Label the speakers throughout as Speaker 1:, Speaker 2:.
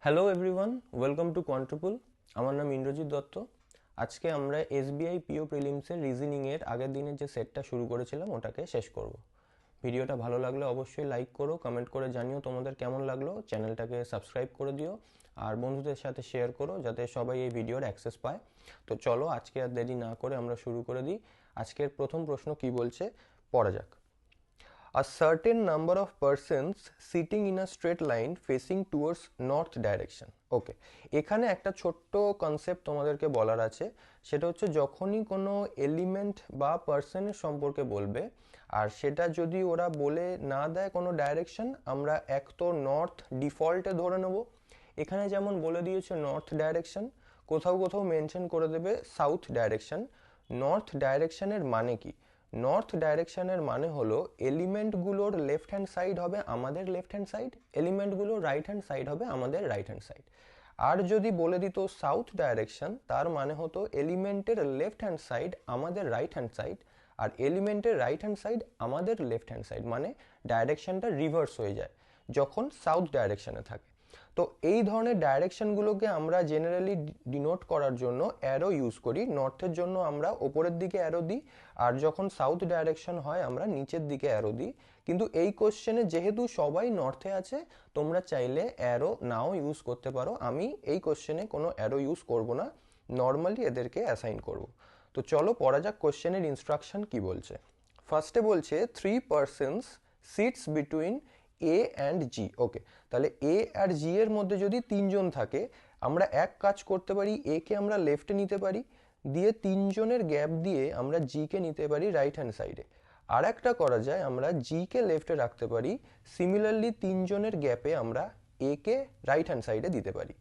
Speaker 1: Hello everyone, welcome to Quantripal. আমার নাম ইন্দ্রজিৎ দত্ত। আজকে আমরা এসবিআই পিও প্রিলিমসের রিজনিংয়ের আগের দিনের যে সেটটা শুরু করেছিলাম ওটাকে শেষ করব। ভিডিওটা ভালো লাগলে অবশ্যই লাইক করো, কমেন্ট করে জানিও তোমাদের কেমন লাগলো। চ্যানেলটাকে সাবস্ক্রাইব করে দিও আর বন্ধুদের সাথে শেয়ার করো যাতে সবাই এই ভিডিওর অ্যাক্সেস পায়। তো চলো আজকে আর দেরি না করে আমরা শুরু করে দিই। আজকের প্রথম প্রশ্ন কি বলছে পড়া যাক। A certain number of persons sitting in a straight line facing towards north direction. ওকে, এখানে একটা ছোট্ট কনসেপ্ট তোমাদেরকে বলার আছে। সেটা হচ্ছে যখনই কোনো এলিমেন্ট বা পার্সনের সম্পর্কে বলবে আর সেটা যদি ওরা বলে না দেয় কোনো ডাইরেকশন, আমরা এক তো নর্থ ডিফল্টে ধরে নেব। এখানে যেমন বলে দিয়েছে নর্থ ডাইরেকশন, কোথাও কোথাও মেনশন করে দেবে সাউথ ডাইরেকশন। নর্থ ডাইরেকশনের মানে কি? নর্থ ডাইরেকশনের মানে হলো এলিমেন্টগুলোর লেফট হ্যান্ড সাইড হবে আমাদের লেফট হ্যান্ড সাইড, এলিমেন্টগুলোর রাইট হ্যান্ড সাইড হবে আমাদের রাইট হ্যান্ড সাইড। আর যদি বলে দিত সাউথ ডাইরেকশন, তার মানে হতো এলিমেন্টের লেফট হ্যান্ড সাইড আমাদের রাইট হ্যান্ড সাইড আর এলিমেন্টের রাইট হ্যান্ড সাইড আমাদের লেফট হ্যান্ড সাইড। মানে ডাইরেকশনটা রিভার্স হয়ে যায় যখন সাউথ ডাইরেকশনে থাকে। তো এই ধরনের ডাইরেকশনগুলোকে আমরা জেনারেলি ডিনোট করার জন্য অ্যারো ইউজ করি। নর্থের জন্য আমরা ওপরের দিকে অ্যারো দিই, আর যখন সাউথ ডাইরেকশন হয় আমরা নিচের দিকে অ্যারো দিই। কিন্তু এই কোশ্চেনে যেহেতু সবাই নর্থে আছে, তোমরা চাইলে অ্যারো নাও ইউজ করতে পারো। আমি এই কোশ্চেনে কোনো অ্যারো ইউজ করব না, নর্মালি এদেরকে অ্যাসাইন করব। তো চলো পড়া যাক কোশ্চেনের ইনস্ট্রাকশন কি বলছে। ফার্স্টে বলছে 3 persons seats between A and G. Okay, তাহলে এ আর জি এর মধ্যে যদি তিনজন থাকে, আমরা এক কাজ করতে পারি, এ কে আমরা লেফটে নিতে পারি, দিয়ে তিনজনের গ্যাপ দিয়ে আমরা জি কে নিতে পারি রাইট হ্যান্ড সাইডে। আর একটা করা যায়, আমরা জি কে লেফটে রাখতে পারি, সিমিলারলি তিনজনের গ্যাপে আমরা এ কে রাইট হ্যান্ড সাইডে দিতে পারি।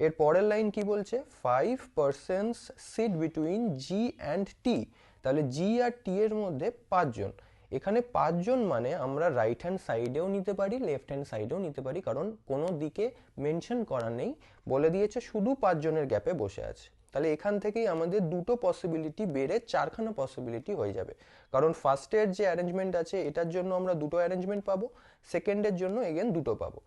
Speaker 1: এর পরের লাইন কি বলছে? 5 persons sit between G and T. তাহলে জি আর টি এর মধ্যে পাঁচজন। এখানে পাঁচজন মানে আমরা রাইট হ্যান্ড সাইডেও নিতে পারি, লেফট হ্যান্ড সাইডেও নিতে পারি, কারণ কোনো দিকে মেনশন করা নেই, বলে দিয়েছে শুধু পাঁচজনের গ্যাপে বসে আছে। তাহলে এখান থেকেই আমাদের দুটো পসিবিলিটি বেড়ে চারখানা পসিবিলিটি হয়ে যাবে, কারণ ফার্স্টের যে অ্যারেঞ্জমেন্ট আছে এটার জন্য আমরা দুটো অ্যারেঞ্জমেন্ট পাবো, সেকেন্ডের জন্য এগেন দুটো পাবো।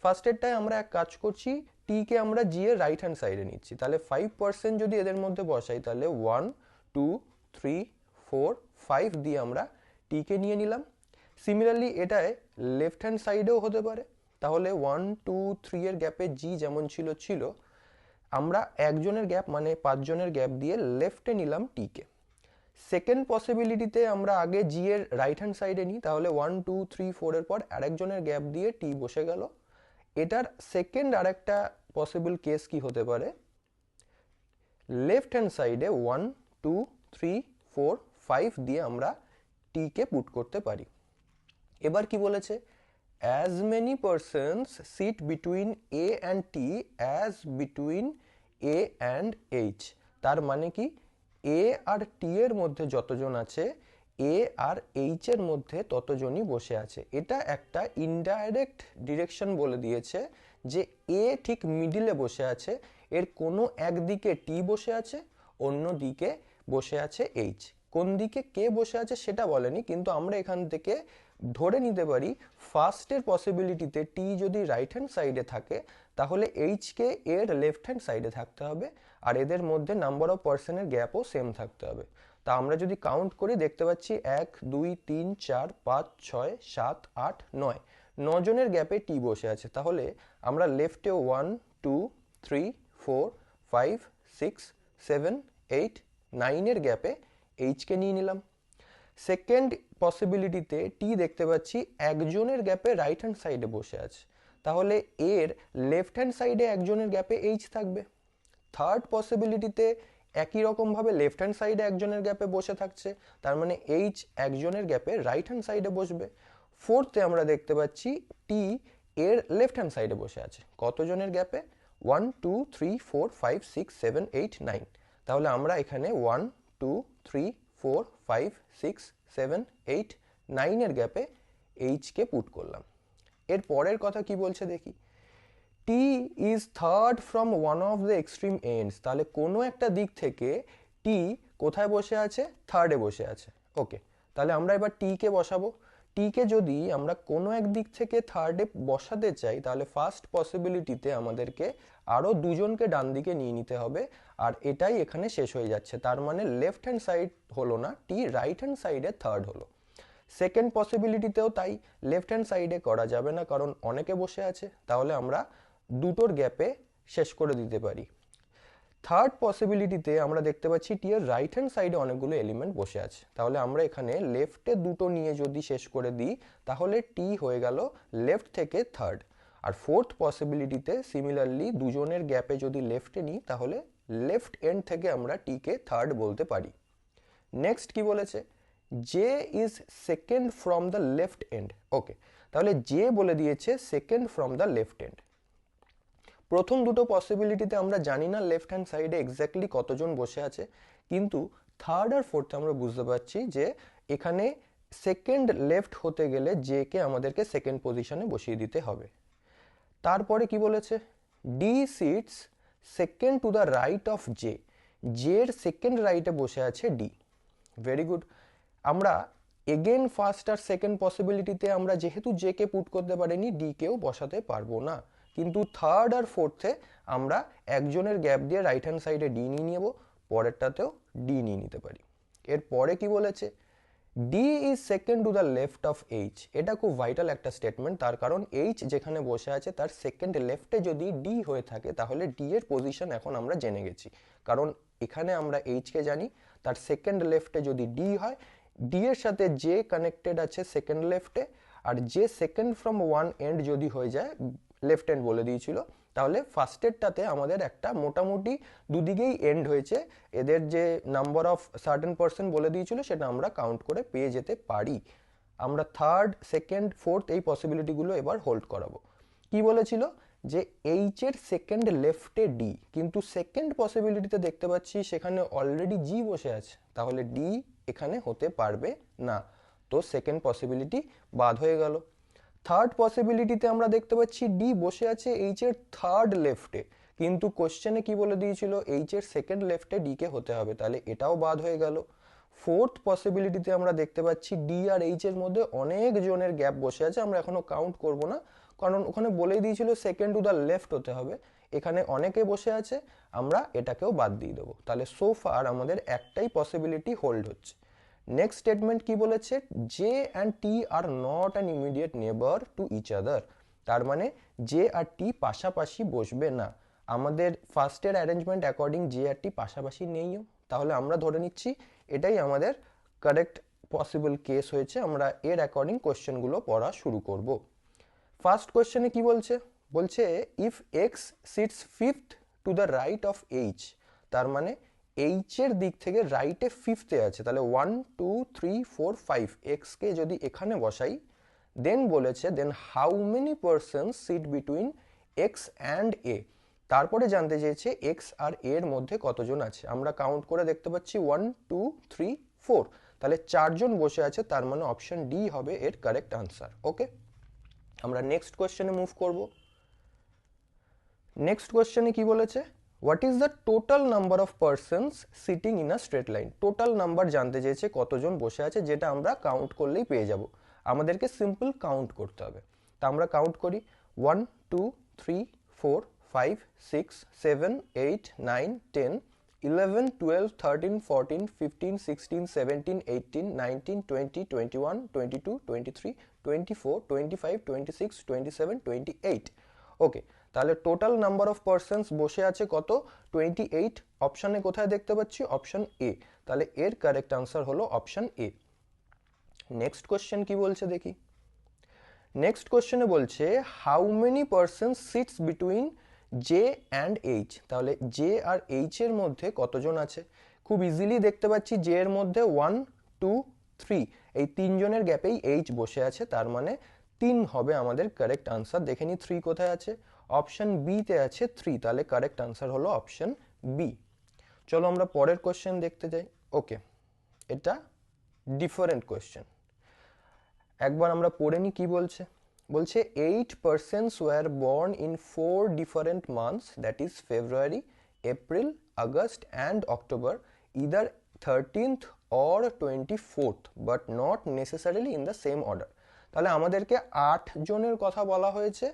Speaker 1: ফার্স্টেরটায় আমরা এক কাজ করছি, টি কে আমরা জি এর রাইট হ্যান্ড সাইডে নিচ্ছি। তাহলে 5% যদি এদের মধ্যে বসাই, তাহলে 1 2 3 4 5 দিয়ে আমরা টি কে নিয়ে নিলাম। সিমিলারলি এটায় লেফট হ্যান্ড সাইডেও হতে পারে। তাহলে 1 2 3 এর গ্যাপে জি যেমন ছিল ছিল, আমরা একজনের গ্যাপ মানে পাঁচজনের গ্যাপ দিয়ে লেফটে নিলাম টি কে। সেকেন্ড পসিবিলিটিতে আমরা আগে জি এর রাইট হ্যান্ড সাইডে নিই, তাহলে 1 2 3 4 এর পর আরেকজনের গ্যাপ দিয়ে টি বসে গেল। এটার সেকেন্ড আরেকটা পসিবল কেস কি হতে পারে, লেফট হ্যান্ড সাইডে 1 2 3 4 5 দিয়ে আমরা টি কে পুট করতে পারি। এবার কি বলেছে? As many persons sit between A and T as between A and H. তার মানে কি, এ আর টি এর মধ্যে যতজন আছে, এ আর এইচ এর মধ্যে ততজনই বসে আছে। এটা একটা ইনডাইরেক্ট ডিরেকশন বলে দিয়েছে যে এ ঠিক মিডিলে বসে আছে, এর কোনো একদিকে টি বসে আছে, অন্য দিকে বসে আছে এইচ। কোন দিকে কে বসে আছে সেটা বলেনি, কিন্তু আমরা এখান থেকে ধরে নিতে পারি ফার্স্টের পসিবিলিটিতে টি যদি রাইট হ্যান্ড সাইডে থাকে, তাহলে এইচ কে এর লেফট হ্যান্ড সাইডে থাকতে হবে, আর এদের মধ্যে নাম্বার অফ পার্সনের গ্যাপও সেম থাকতে হবে। তা আমরা যদি কাউন্ট করি দেখতে পাচ্ছি 1 2 3 4 5 6 7 8 9, 9জনের গ্যাপে টি বসে আছে। তাহলে আমরা লেফটে 1 2 3 4 5 6 7 8 9 এর গ্যাপে এইচ কে নিয়ে নিলাম। সেকেন্ড পসিবিলিটিতে টি দেখতে পাচ্ছি একজনের গ্যাপে রাইট হ্যান্ড সাইডে বসে আছে, তাহলে এর লেফট হ্যান্ড সাইডে একজনের গ্যাপে এইচ থাকবে। থার্ড পসিবিলিটিতে একই রকমভাবে লেফট হ্যান্ড সাইডে একজনের গ্যাপে বসে থাকছে, তার মানে এইচ একজনের গ্যাপে রাইট হ্যান্ড সাইডে বসবে। ফোর্থে আমরা দেখতে পাচ্ছি টি এর লেফট হ্যান্ড সাইডে বসে আছে, কতজনের গ্যাপে? 1 2 3 4 5 6 7 8 9। তাহলে আমরা এখানে 1 2 3 4 5 6 7 8 9 এর গ্যাপে এইচ কে পুট করলাম। এর পরের কথা কি বলছে দেখি, T is third from one of the extreme ends. তাহলে কোনো একটা দিক থেকে টি কোথায় বসে আছে? থার্ডে বসে আছে। ওকে, তাহলে আমরা এবার টি কে বসাবো। টি টিকে যদি আমরা কোনো এক দিক থেকে থার্ডে বসাতে চাই তাহলে ফার্স্ট পসিবিলিটিতে আমাদেরকে আরও দুজনকে ডান দিকে নিয়ে নিতে হবে, আর এটাই এখানে শেষ হয়ে যাচ্ছে। তার মানে লেফট হ্যান্ড সাইড হলো না, টি রাইট হ্যান্ড সাইডে থার্ড হলো। সেকেন্ড পসিবিলিটিতেও তাই, লেফট হ্যান্ড সাইডে করা যাবে না কারণ অনেকে বসে আছে, তাহলে আমরা দুটোর গ্যাপে শেষ করে দিতে পারি। থার্ড পসিবিলিটিতে আমরা দেখতে পাচ্ছি টি এর রাইট হ্যান্ড সাইডে অনেকগুলো এলিমেন্ট বসে আছে, তাহলে আমরা এখানে লেফটে দুটো নিয়ে যদি শেষ করে দিই তাহলে টি হয়ে গেল লেফট থেকে থার্ড। আর ফোর্থ পসিবিলিটিতে সিমিলারলি দুজনের গ্যাপে যদি লেফটে নিই তাহলে লেফট এন্ড থেকে আমরা টিকে থার্ড বলতে পারি। নেক্সট কি বলেছে, J is second from the left end. Okay, তাহলে জে বলে দিয়েছে second from the left end. প্রথম দুটো পসিবিলিটিতে আমরা জানি না লেফট হ্যান্ড সাইডে এক্স্যাক্টলি কতজন বসে আছে, কিন্তু থার্ড আর ফোর্থে আমরা বুঝতে পারছি যে এখানে সেকেন্ড লেফট হতে গেলে জে কে আমাদেরকে সেকেন্ড পজিশনে বসিয়ে দিতে হবে। তারপরে কি বলেছে, D sits second to the right of J. জের সেকেন্ড রাইটে বসে আছে ডি। Very good. আমরা এগেন ফার্স্ট আর সেকেন্ড পসিবিলিটিতে আমরা যেহেতু জে কে পুট করতে পারিনি, ডি কেও বসাতে পারবো না, কিন্তু থার্ড আর ফোর্থে আমরা একজনের গ্যাপ দিয়ে রাইট হ্যান্ড সাইডে ডি নিয়ে নেব, পরেরটাতেও ডি নিয়ে নিতে পারি। এরপরে কি বলেছে, D is second to the left of H. এটা খুব ভাইটাল একটা স্টেটমেন্ট, তার কারণ এইচ যেখানে বসে আছে তার সেকেন্ড লেফটে যদি ডি হয়ে থাকে তাহলে ডি এর পজিশন এখন আমরা জেনে গেছি, কারণ এখানে আমরা এইচকে জানি, তার সেকেন্ড লেফটে যদি ডি হয়, ডি এর সাথে জে কানেক্টেড আছে সেকেন্ড লেফটে, আর J second from one end যদি হয়ে যায়, লেফট এন্ড বলে দিয়েছিল, তাহলে ফার্স্টেরটাতে আমাদের একটা মোটামুটি দুদিকেই এন্ড হয়েছে, এদের যে নাম্বার অফ সার্টেন পার্সন বলে দিয়েছিল সেটা আমরা কাউন্ট করে পেয়ে যেতে পারি। আমরা থার্ড, সেকেন্ড, ফোর্থ এই পসিবিলিটিগুলো এবার হোল্ড করাবো। কি বলেছিল, যে এইচ এর সেকেন্ড লেফটে ডি, কিন্তু সেকেন্ড পসিবিলিটিতে দেখতে পাচ্ছি সেখানে অলরেডি জি বসে আছে, তাহলে ডি এখানে হতে পারবে না, তো সেকেন্ড পসিবিলিটি বাদ হয়ে গেল। থার্ড পসিবিলিটিতে আমরা দেখতে পাচ্ছি ডি বসে আছে এইচ এর থার্ড লেফটে, কিন্তু কোশ্চেনে কি বলে দিয়েছিল এইচ এর সেকেন্ড লেফটে ডি কে হতে হবে, তাহলে এটাও বাদ হয়ে গেল। ফোর্থ পসিবিলিটিতে আমরা দেখতে পাচ্ছি ডি আর এইচ এর মধ্যে অনেক জনের গ্যাপ বসে আছে, আমরা এখনো কাউন্ট করব না কারণ ওখানে বলেই দিয়েছিল সেকেন্ড টু দ্য লেফট হতে হবে, এখানে অনেকে বসে আছে, আমরা এটাকেও বাদ দিয়ে দেবো, তাহলে সো ফার আমাদের একটাই পসিবিলিটি হোল্ড হচ্ছে। নেক্সট স্টেটমেন্ট কি বলেছে, J and T are not an immediate নেবার টু ইচ আদার। তার মানে জে আর টি পাশাপাশি বসবে না, আমাদের ফার্স্টের অ্যারেঞ্জমেন্ট অ্যাকর্ডিং জে আর টি পাশাপাশি নেইও, তাহলে আমরা ধরে নিচ্ছি এটাই আমাদের কারেক্ট পসিবল কেস হয়েছে। আমরা এর অ্যাকর্ডিং কোশ্চেনগুলো পড়া শুরু করব। ফার্স্ট কোশ্চেনে কি বলছে, বলছে if X sits fifth to the right of H, তার মানে এইচ এর দিক থেকে রাইটে ফিফথে আছে, তাহলে 1 2 3 4 5 এক্স কে যদি এখানে বসাই, দেন বলেছে then how many persons sit between X and A. তারপরে জানতে চেয়েছে এক্স আর এর মধ্যে কতজন আছে, আমরা কাউন্ট করে দেখতে পাচ্ছি 1 2 3 4, তাহলে চারজন বসে আছে, তার মানে অপশন ডি হবে এর কারেক্ট আনসার। ওকে, আমরা নেক্সট কোশ্চেনে মুভ করব। নেক্সট কোশ্চেনে কি বলেছে, what is the total number of persons sitting in a straight line. Total number জানতে চেয়েছে কতজন বসে আছে, যেটা আমরা কাউন্ট করলেই পেয়ে যাব, আমাদেরকে সিম্পল কাউন্ট করতে হবে। তা আমরা কাউন্ট করি 1 2 3 4 5 6 7 8 9 10 11 12 13 14 15 16 17 18 19 20 21 22 23 24 25 26 27 28। ওকে, তাহলে টোটাল নাম্বার অফ পার্সনস বসে আছে কত, 28। অপশানে কোথায় দেখতে পাচ্ছি, অপশন এ, তাহলে এর কারেক্ট আনসার হলো অপশন এ। নেক্সট কোশ্চেন কি বলছে দেখি। নেক্সট কোশ্চেনে বলছে how many persons sits between J and H, তাহলে জে আর এইচ এর মধ্যে কতজন আছে। খুব ইজিলি দেখতে পাচ্ছি জে এর মধ্যে 1 2 3, এই তিনজনের গ্যাপেই এইচ বসে আছে, তার মানে 3 হবে আমাদের কারেক্ট আনসার। দেখে নি 3 কোথায় আছে, অপশন বি তে আছে 3, তাহলে কারেক্ট আনসার হলো অপশন বি। চলো আমরা পরের কোশ্চেন দেখতে যাই। ওকে, এটা ডিফারেন্ট কোশ্চেন, একবার আমরা পড়ে নি কি বলছে। বলছে 8 persons were born in 4 different months, that is February, April, August and October, either 13th or 24th, but not necessarily in the same order. তাহলে আমাদেরকে 8 জনের কথা বলা হয়েছে,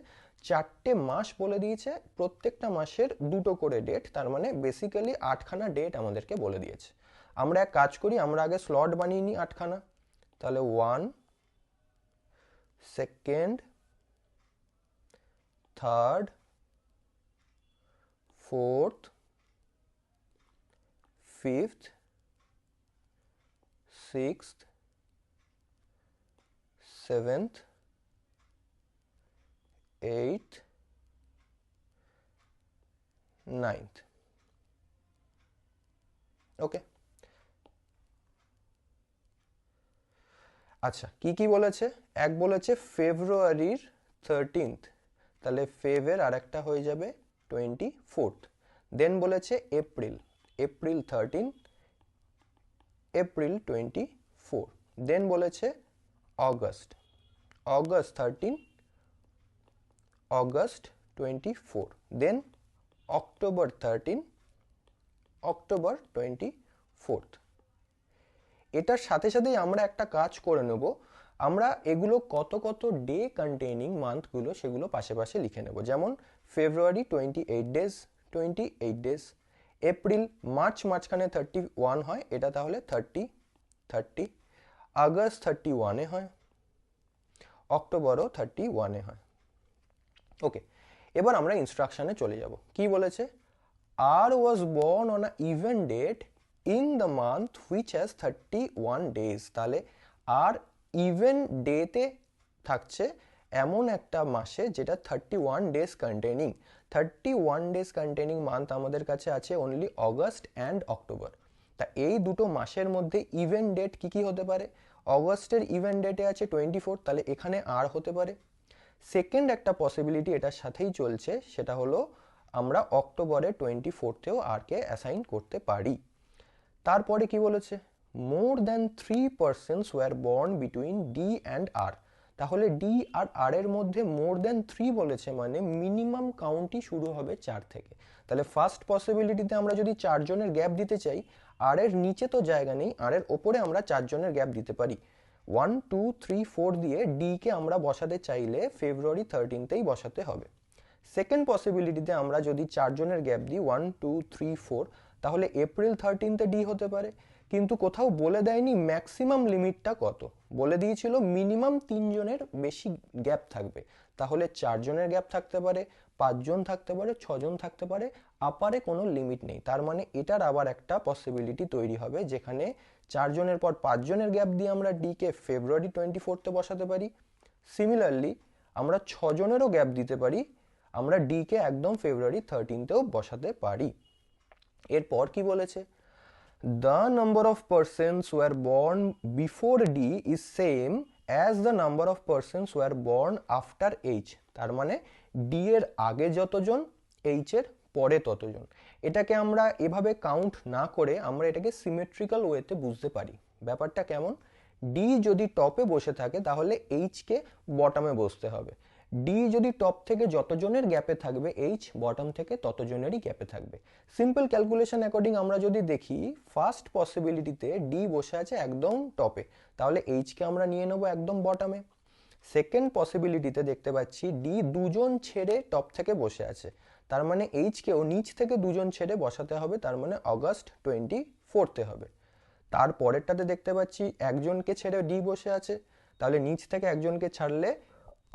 Speaker 1: 4টে মাস বলে দিয়েছে, প্রত্যেকটা মাসের 2টো করে ডেট, তার মানে বেসিক্যালি 8খানা ডেট আমাদেরকে বলে দিয়েছে। আমরা এক কাজ করি, আমরা আগে স্লট বানিয়ে নিই 8খানা। তাহলে 1, 2nd, 3rd, 4th, 5th, 6th, 7th, 8th, 9th। ওকে, আচ্ছা কি কি বলেছে? এক বলেছে ফেব্রুয়ারির 13th, তাহলে ফেভের আর একটা হয়ে যাবে 24th। দেন বলেছে এপ্রিল, এপ্রিল 13, এপ্রিল 24। দেন বলেছে অগস্ট, অগস্ট 13, অগস্ট 24। দেন অক্টোবর 13, অক্টোবর 24। এটার সাথে সাথেই আমরা একটা কাজ করে নেব, আমরা এগুলো কত কত ডে কন্টেইনিং মান্থগুলো সেগুলো পাশে পাশে লিখে নেব। যেমন ফেব্রুয়ারি 28 ডেজ, 28 ডেজ। এপ্রিল, মার্চ মাঝখানে 31 হয়, এটা তাহলে 30। আগস্ট 31-এ হয়, অক্টোবরও 31-এ হয়। ওকে, এবার আমরা ইনস্ট্রাকশনে চলে যাব। কি বলেছে? R was born on a even date in the month which has 31 days. তাহলে আর ইভেন ডেতে থাকছে এমন একটা মাসে যেটা 31 days containing. 31 days containing month আমাদের কাছে আছে অনলি অগস্ট অ্যান্ড অক্টোবর। তা এই দুটো মাসের মধ্যে ইভেন ডেট কি কি হতে পারে? অগস্টের ইভেন ডেটে আছে 24, তাহলে এখানে আর হতে পারে। সেকেন্ড একটা পসিবিলিটি এটার সাথেই চলছে, সেটা হলো আমরা অক্টোবরের 24-এও আরকে অ্যাসাইন করতে পারি। তারপরে কি বলেছে? More than 3 persons were born between D and R. তাহলে ডি আর আর এর মধ্যে মোর দ্যান 3 বলেছে, মানে মিনিমাম কাউন্টই শুরু হবে 4 থেকে। তাহলে ফার্স্ট পসিবিলিটিতে আমরা যদি 4 জনের গ্যাপ দিতে চাই, আর এর নিচে তো জায়গা নেই, আর এর ওপরে আমরা 4 জনের গ্যাপ দিতে পারি। 1, 2, 3, 4 দিয়ে ডি কে আমরা বসাতে চাইলে ফেব্রুয়ারি 13-তেই বসাতে হবে। সেকেন্ড পসিবিলিটিতে আমরা যদি 4 জনের গ্যাপ দিই 1, 2, 3, 4, তাহলে এপ্রিল 13-তে ডি হতে পারে। কিন্তু কোথাও বলে দেয়নি ম্যাক্সিমাম লিমিটটা কত, বলে দিয়েছিল মিনিমাম 3 জনের বেশি গ্যাপ থাকবে। তাহলে 4 জনের গ্যাপ থাকতে পারে, 5 জন থাকতে পারে, 6 জন থাকতে পারে, আপারে কোনো লিমিট নেই। তার মানে এটার আবার একটা পসিবিলিটি তৈরি হবে যেখানে 4 জনের পর 5 জনের গ্যাপ দিয়ে আমরা ডি কে ফেব্রুয়ারি 24-তে বসাতে পারি। সিমিলারলি আমরা 6 জনেরও গ্যাপ দিতে পারি, আমরা ডি কে একদম ফেব্রুয়ারি 13-তেও বসাতে পারি। এরপর কি বলেছে? The number of persons who were born before D is same as the number of persons who were born after H। তার মানে ডি এর আগে যতজন, এইচ এর পরে ততজন। এটাকে আমরা এভাবে কাউন্ট না করে আমরা এটাকে সিমেট্রিক্যাল ওয়েতে বুঝতে পারি। ব্যাপারটা কেমন? ডি যদি টপে বসে থাকে তাহলে এইচ কে বটমে বসতে হবে। ডি যদি টপ থেকে যতজনের গ্যাপে থাকবে, এইচ বটম থেকে ততজনেরই গ্যাপে থাকবে। সিম্পল ক্যালকুলেশন অ্যাকর্ডিং আমরা যদি দেখি, ফার্স্ট পসিবিলিটিতে ডি বসে আছে একদম টপে, তাহলে এইচকে আমরা নিয়ে নেবো একদম বটমে। সেকেন্ড পসিবিলিটিতে দেখতে পাচ্ছি ডি দুজন ছেড়ে টপ থেকে বসে আছে, তার মানে এইচকেও নিচ থেকে দুজন ছেড়ে বসাতে হবে, তার মানে অগস্ট 24-তে হবে। তারপরেরটাতে দেখতে পাচ্ছি একজনকে ছেড়ে ডি বসে আছে, তাহলে নিচ থেকে একজনকে ছাড়লে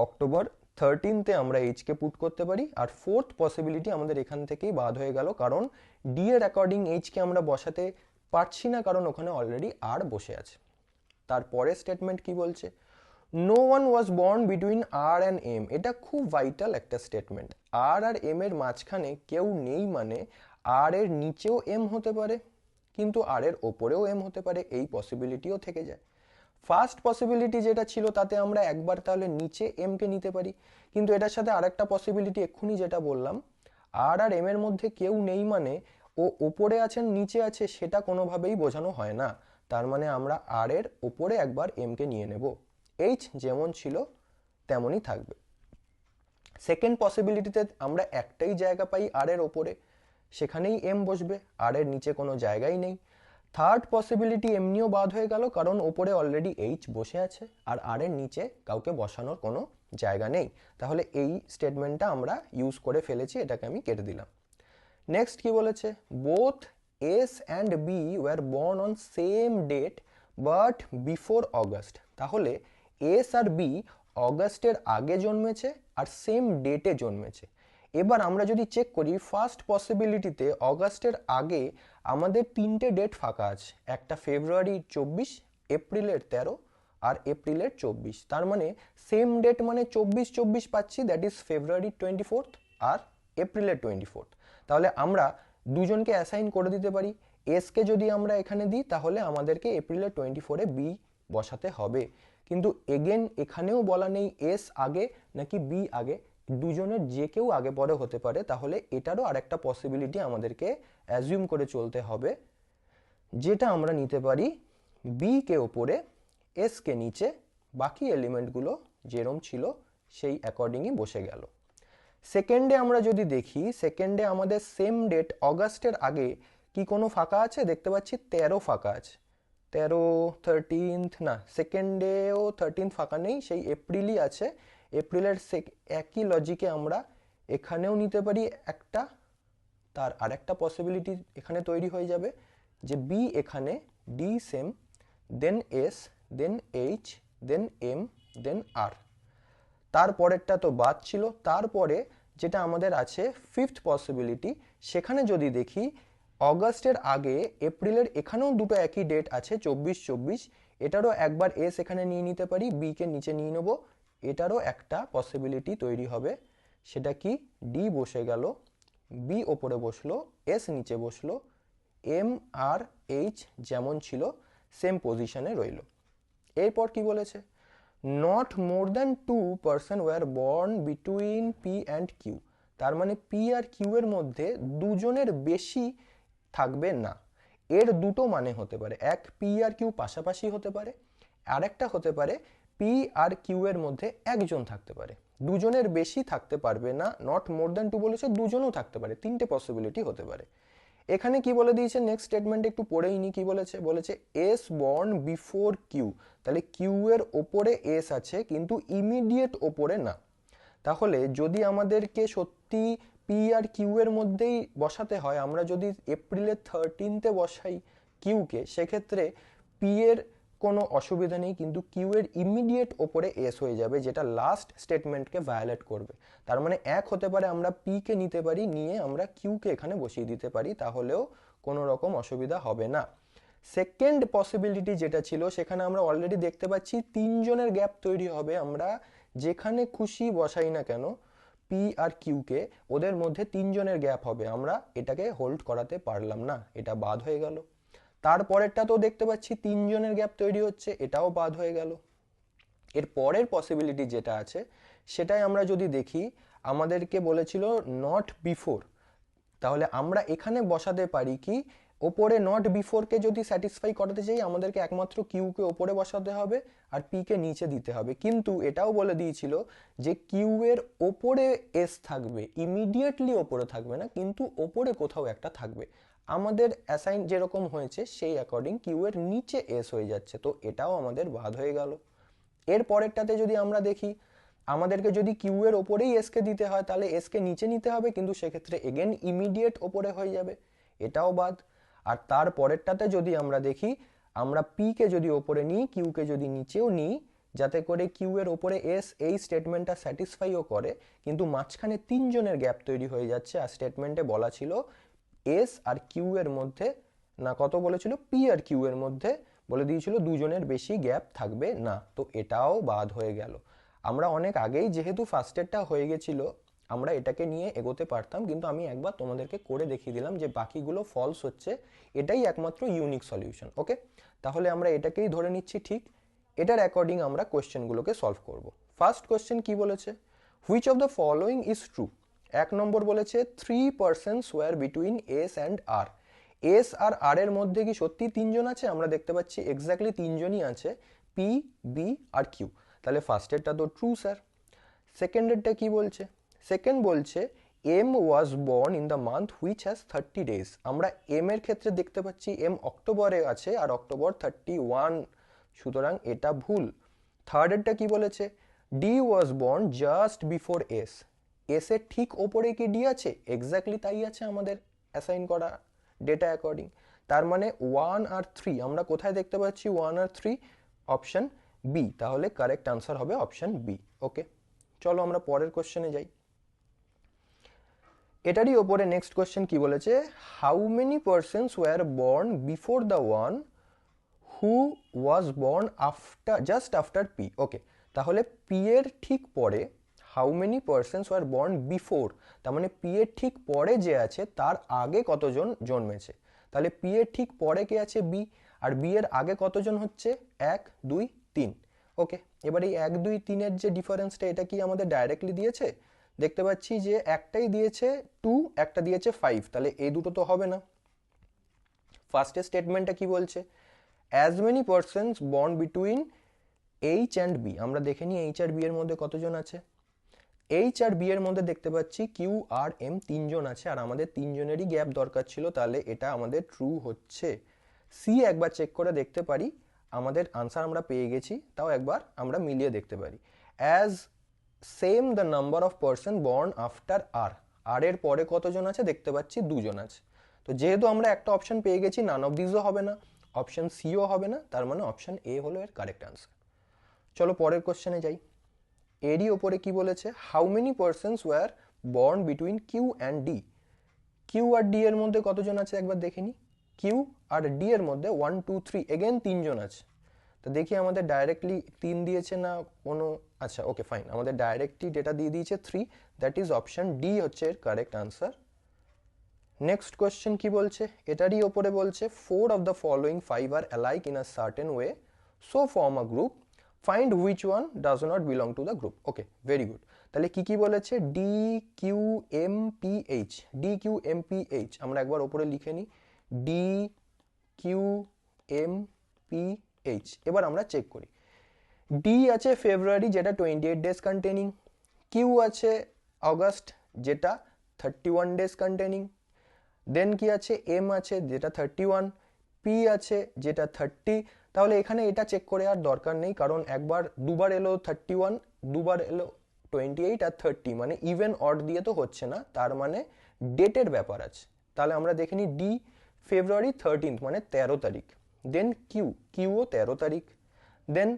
Speaker 1: অক্টোবর 13-তে আমরা এইচকে পুট করতে পারি। আর ফোর্থ পসিবিলিটি আমাদের এখান থেকেই বাদ হয়ে গেল, কারণ ডি এর অ্যাকর্ডিং এইচকে আমরা বসাতে পারছি না, কারণ ওখানে অলরেডি আর বসে আছে। তারপরে স্টেটমেন্ট কি বলছে? No one was born between R and M. এটা খুব ভাইটাল একটা স্টেটমেন্ট। আর এম এর মাঝখানে কেউ নেই, মানে আর এর নিচেও এম হতে পারে, কিন্তু আর এর ওপরেও এম হতে পারে, এই পসিবিলিটিও থেকে যায়। ফার্স্ট পসিবিলিটি যেটা ছিল তাতে আমরা একবার তাহলে নিচে এম কে নিতে পারি, কিন্তু এটার সাথে আরেকটা পসিবিলিটি এক্ষুনি যেটা বললাম, আর এম এর মধ্যে কেউ নেই মানে ও ওপরে আছেন নিচে আছে, সেটা কোনোভাবেই বোঝানো হয় না। তার মানে আমরা আর এর ওপরে একবার এম কে নিয়ে নেব, এইচ যেমন ছিল তেমনই থাকবে। সেকেন্ড পসিবিলিটিতে আমরা একটাই জায়গা পাই আর এর ওপরে, সেখানেই এম বসবে, আর এর নিচে কোনো জায়গাই নেই। থার্ড পসিবিলিটি এমনিও বাদ হয়ে গেল, কারণ ওপরে অলরেডি এইচ বসে আছে আর আর এর নিচে কাউকে বসানোর কোনো জায়গা নেই, তাহলে এই স্টেটমেন্টটা আমরা ইউজ করে ফেলেছি, এটাকে আমি কেটে দিলাম। নেক্সট কি বলেছে, both S and B were born on same date but before August. তাহলে এস আর বি অগস্টের আগে জন্মেছে আর সেম ডেটে জন্মেছে। এবার আমরা যদি চেক করি, ফার্স্ট পসিবিলিটিতে অগস্টের আগে আমাদের তিনটে ডেট ফাঁকা আছে, একটা ফেব্রুয়ারির 24, এপ্রিলের 13 আর এপ্রিলের 24। তার মানে সেম ডেট মানে 24 পাচ্ছি, দ্যাট ইজ ফেব্রুয়ারির 24 আর এপ্রিলের 24। তাহলে আমরা দুজনকে অ্যাসাইন করে দিতে পারি। এসকে যদি আমরা এখানে দিই তাহলে আমাদেরকে এপ্রিলের 24-এ বি বসাতে হবে, কিন্তু এগেন এখানেও বলা নেই এস আগে নাকি বি আগে, দুজনের যে কেউ আগে পরে হতে পারে। তাহলে এটারও আরেকটা পসিবিলিটি আমাদেরকে অ্যাজিউম করে চলতে হবে, যেটা আমরা নিতে পারি বি কে ওপরে, এস কে নিচে, বাকি এলিমেন্টগুলো যেরম ছিল সেই অ্যাকর্ডিংই বসে গেল। সেকেন্ডে আমরা যদি দেখি, সেকেন্ডে আমাদের সেম ডেট অগাস্টের আগে কি কোনো ফাঁকা আছে? দেখতে পাচ্ছি 13 ফাঁকা আছে, 13, 13th না, সেকেন্ডেও 13th ফাঁকা নেই, সেই এপ্রিলই আছে। এপ্রিলের একই লজিকে আমরা এখানেও নিতে পারি একটা, তার আরেকটা পসিবিলিটি এখানে তৈরি হয়ে যাবে যে বি এখানে, ডি সেম, দেন এস, দেন এইচ, দেন এম, দেন আর। তারপরেরটা তো বাদ ছিল। তারপরে যেটা আমাদের আছে ফিফথ পসিবিলিটি, সেখানে যদি দেখি অগাস্টের আগে এপ্রিলের এখানেও দুটো একই ডেট আছে, 24, এটারও একবার এস এখানে নিয়ে নিতে পারি, বি কে নিচে নিয়ে নেব, এটারও একটা পসিবিলিটি তৈরি হবে। সেটা কি, ডি বসে গেল, বি ওপরে বসলো, এস নিচে বসলো, এম আর এইচ যেমন ছিল সেম পজিশনে রইল। এরপর কি বলেছে, not more than 2 person were born between P and Q. তার মানে পি আর কিউ এর মধ্যে দুজনের বেশি থাকবে না। এর দুটো মানে হতে পারে, এক পি আর কিউ পাশাপাশি হতে পারে, আর একটা হতে পারে পি আর কিউ এর মধ্যে একজন থাকতে পারে, দুজনের বেশি থাকতে পারবে না। নট মোর দ্যান 2 বলেছে, দুজনও থাকতে পারে, তিনটে পসিবিলিটি হতে পারে। এখানে কি বলে দিয়েছে, নেক্সট স্টেটমেন্ট একটু পড়েই নি, কি বলেছে, বলেছে এস বর্ন বিফোর কিউ। তাহলে কিউ এর ওপরে এস আছে কিন্তু ইমিডিয়েট ওপরে না। তাহলে যদি আমাদেরকে সত্যি পি আর কিউ এর মধ্যেই বসাতে হয়, আমরা যদি এপ্রিলের 13th বসাই কিউকে, সেক্ষেত্রে পি এর কোনো অসুবিধা নেই, কিন্তু কিউ এর ইমিডিয়েট ওপরে এস হয়ে যাবে, যেটা লাস্ট স্টেটমেন্টকে ভায়োলেট করবে। তার মানে এক হতে পারে আমরা পি কে নিতে পারি, নিয়ে আমরা কিউ কে এখানে বসিয়ে দিতে পারি, তাহলেও কোনো রকম অসুবিধা হবে না। সেকেন্ড পসিবিলিটি যেটা ছিল, সেখানে আমরা অলরেডি দেখতে পাচ্ছি তিনজনের গ্যাপ তৈরি হবে, আমরা যেখানে খুশি বসাই না কেন পি আর কিউ কে, ওদের মধ্যে তিনজনের গ্যাপ হবে, আমরা এটাকে হোল্ড করাতে পারলাম না, এটা বাদ হয়ে গেল। তারপরেরটা তো দেখতে পাচ্ছি তিনজনের গ্যাপ তৈরি হচ্ছে, এটাও বাদ হয়ে গেল। এর পরের পসিবিলিটি যেটা আছে সেটাই আমরা যদি দেখি, আমাদেরকে বলেছিল নট বিফোর, তাহলে আমরা এখানে বসাতে পারি কি, ওপরে নট বিফোরকে যদি স্যাটিসফাই করাতে চাই আমাদেরকে একমাত্র কিউকে ওপরে বসাতে হবে আর পি কে নিচে দিতে হবে, কিন্তু এটাও বলে দিয়েছিল যে কিউ এর ওপরে এস থাকবে, ইমিডিয়েটলি ওপরে থাকবে না, কিন্তু ওপরে কোথাও একটা থাকবে। আমাদের অ্যাসাইন যেরকম হয়েছে সেই অ্যাকর্ডিং কিউ এর নিচে এস হয়ে যাচ্ছে, তো এটাও আমাদের বাদ হয়ে গেল। এর পরেরটাতে যদি আমরা দেখি, আমাদেরকে যদি কিউ এর ওপরেই এস কে দিতে হয় তাহলে এস কে নিচে নিতে হবে, কিন্তু সেক্ষেত্রে এগেন ইমিডিয়েট ওপরে হয়ে যাবে, এটাও বাদ। আর তার পরেরটাতে যদি আমরা দেখি, আমরা পি কে যদি ওপরে নিই, কিউ কে যদি নিচেও নিই, যাতে করে কিউ এর ওপরে এস এই স্টেটমেন্টটা স্যাটিসফাইও করে, কিন্তু মাঝখানে তিনজনের গ্যাপ তৈরি হয়ে যাচ্ছে, আর স্টেটমেন্টে বলা ছিল এস আর কিউ এর মধ্যে, না কত বলেছিল, পি আর কিউ এর মধ্যে বলে দিয়েছিল দুজনের বেশি গ্যাপ থাকবে না, তো এটাও বাদ হয়ে গেল। আমরা অনেক আগেই যেহেতু ফার্স্টেরটা হয়ে গেছিল, আমরা এটাকে নিয়ে এগোতে পারতাম, কিন্তু আমি একবার তোমাদেরকে করে দেখিয়ে দিলাম যে বাকিগুলো ফলস হচ্ছে, এটাই একমাত্র ইউনিক সলিউশন। ওকে, তাহলে আমরা এটাকেই ধরে নিচ্ছি ঠিক। এটার অ্যাকর্ডিং আমরা কোয়েশ্চেনগুলোকে সলভ করব। ফার্স্ট কোয়েশ্চেন কি বলেছে, which of the following is true. এক নম্বর বলেছে 3 persons were between S and R. S আর আর এর মধ্যে কি সত্যি তিনজন আছে? আমরা দেখতে পাচ্ছি এক্স্যাক্টলি তিনজনই আছে, পি, বি আর কিউ। তাহলে ফার্স্টেরটা তো ট্রু স্যার। সেকেন্ডেরটা কি বলছে, সেকেন্ড বলছে M was born in the month which has 30 days। আমরা এম এর ক্ষেত্রে দেখতে পাচ্ছি এম অক্টোবরে আছে আর অক্টোবর 31, সুতরাং এটা ভুল। থার্ডেরটা কি বলেছে, D was born just before S. S এর ঠিক ওপরে কি ডি আছে? এক্স্যাক্টলি তাই আছে আমাদের অ্যাসাইন করা ডেটা অ্যাকর্ডিং। তার মানে 1 আর 3 আমরা কোথায় দেখতে পাচ্ছি? 1 আর 3 অপশন বি। তাহলে কারেক্ট আনসার হবে অপশন বি। ওকে, চলো আমরা পরের কোশ্চেনে যাই। এটারই ওপরে নেক্সট কোশ্চেন কি বলেছে, how many persons were born before the one who was born after just after P. Okay, তাহলে পি এর ঠিক পরে how many persons were born before, তার মানে পি এর ঠিক পরে যে আছে তার আগে কতজন জন্মেছে। তাহলে পি এর ঠিক পরে কে আছে? বি। আর বি এর আগে কতজন হচ্ছে? 1 2 3। ওকে, এবার এই 1 2 3 যে ডিফারেন্সটা, এটা কি আমাদের ডাইরেক্টলি দিয়েছে? দেখতে পাচ্ছি যে একটাই দিয়েছে 2, একটা দিয়েছে 5, তাহলে এই দুটো তো হবে না। ফার্স্টের স্টেটমেন্টটা কি বলছে, as many persons born between H and B. আমরা দেখে নিই এইচ আর বি এর মধ্যে কতজন আছে। এইচ আর বি এর মধ্যে দেখতে পাচ্ছি কিউ আর এম 3 জন আছে, আর আমাদের 3 জনেরই গ্যাপ দরকার ছিল, তাহলে এটা আমাদের ট্রু হচ্ছে। সি একবার চেক করে দেখতে পারি, আমাদের আনসার আমরা পেয়ে গেছি, তাও একবার আমরা মিলিয়ে দেখতে পারি। As same the number of person born after R, R এর পরে কতজন আছে? দেখতে পাচ্ছি 2 জন আছে। তো যেহেতু আমরা একটা অপশন পেয়ে গেছি, নান অফ দিসও হবে না, অপশন সিও হবে না, তার মানে অপশন এ হলো এর কারেক্ট আনসার। চলো পরের কোশ্চেনে যাই। এরই ওপরে কি বলেছে, how many persons were born between Q and D. Q আর ডি এর মধ্যে কতজন আছে একবার দেখে নিই। কিউ আর ডি এর মধ্যে 1 2 3 এগেন 3 জন আছে। তো দেখি আমাদের ডাইরেক্টলি 3 দিয়েছে না কোনো, আচ্ছা ওকে ফাইন, আমাদের ডাইরেক্টলি ডেটা দিয়ে দিয়েছে 3, দ্যাট ইজ অপশন ডি হচ্ছে এর কারেক্ট আনসার। নেক্সট কোয়েশ্চেন কি বলছে, এটারই ওপরে বলছে 4 of the following 5 are alike in a certain way, so form a group, find which one does not belong to the group. Okay, very good. তাহলে কি কি বলেছে, D Q M P H. D Q M P H আমরা একবার ওপরে লিখে নিই, D Q M P H. এবার আমরা চেক করি, ডি আছে ফেব্রুয়ারি যেটা 28 ডেজ কন্টেনিং, কিউ আছে অগস্ট যেটা 31 ডেজ কন্টেনিং, দেন কি আছে এম আছে যেটা 31, পি আছে যেটা 30। তাহলে এখানে এটা চেক করে আর দরকার নেই, কারণ একবার দুবার এলো 31, দুবার এলো 28 আর 30, মানে ইভেন অড দিয়ে তো হচ্ছে না, তার মানে ডেটের ব্যাপার আছে। তাহলে আমরা দেখে নিই, ডি ফেব্রুয়ারি 13 মানে 13 তারিখ, দেন কিউ, কিউও 13 তারিখ, দেন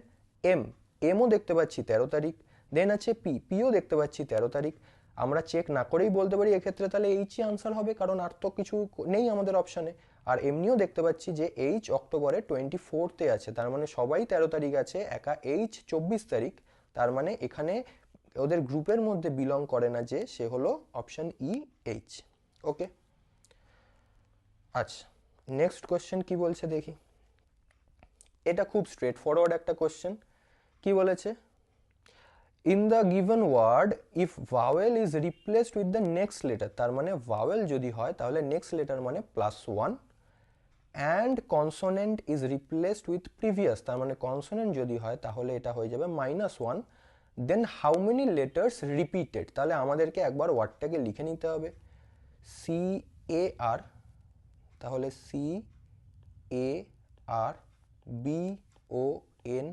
Speaker 1: এম, এমও দেখতে পাচ্ছি 13 তারিখ, দেন আছে পি, পিও দেখতে পাচ্ছি 13 তারিখ। আমরা চেক না করেই বলতে পারি এক্ষেত্রে তাহলে এইচই আনসার হবে, কারণ আর তো কিছু নেই আমাদের অপশানে। আর এমনিও দেখতে পাচ্ছি যে এইচ অক্টোবরে 24তে আছে, তার মানে সবাই 13 তারিখ আছে, একা এইচ 24 তারিখ, তার মানে এখানে ওদের গ্রুপের মধ্যে বিলং করে না যে, সে হলো অপশন ই এইচ। ওকে, আচ্ছা নেক্সট কোয়েশ্চেন কি বলছে দেখি। এটা খুব স্ট্রেট ফরওয়ার্ড একটা কোয়েশ্চেন। কি বলেছে, in the given word if vowel is replaced with the next letter, তার মানে ভাওয়েল যদি হয় তাহলে নেক্সট লেটার মানে +1, and consonant is replaced with previous, তার মানে কনসোনেন্ট যদি হয় তাহলে এটা হয়ে যাবে -1, then how many letters repeated. তাহলে আমাদেরকে একবার ওয়ার্ডটাকে লিখে নিতে হবে, সি এ আর, তাহলে C A R B O N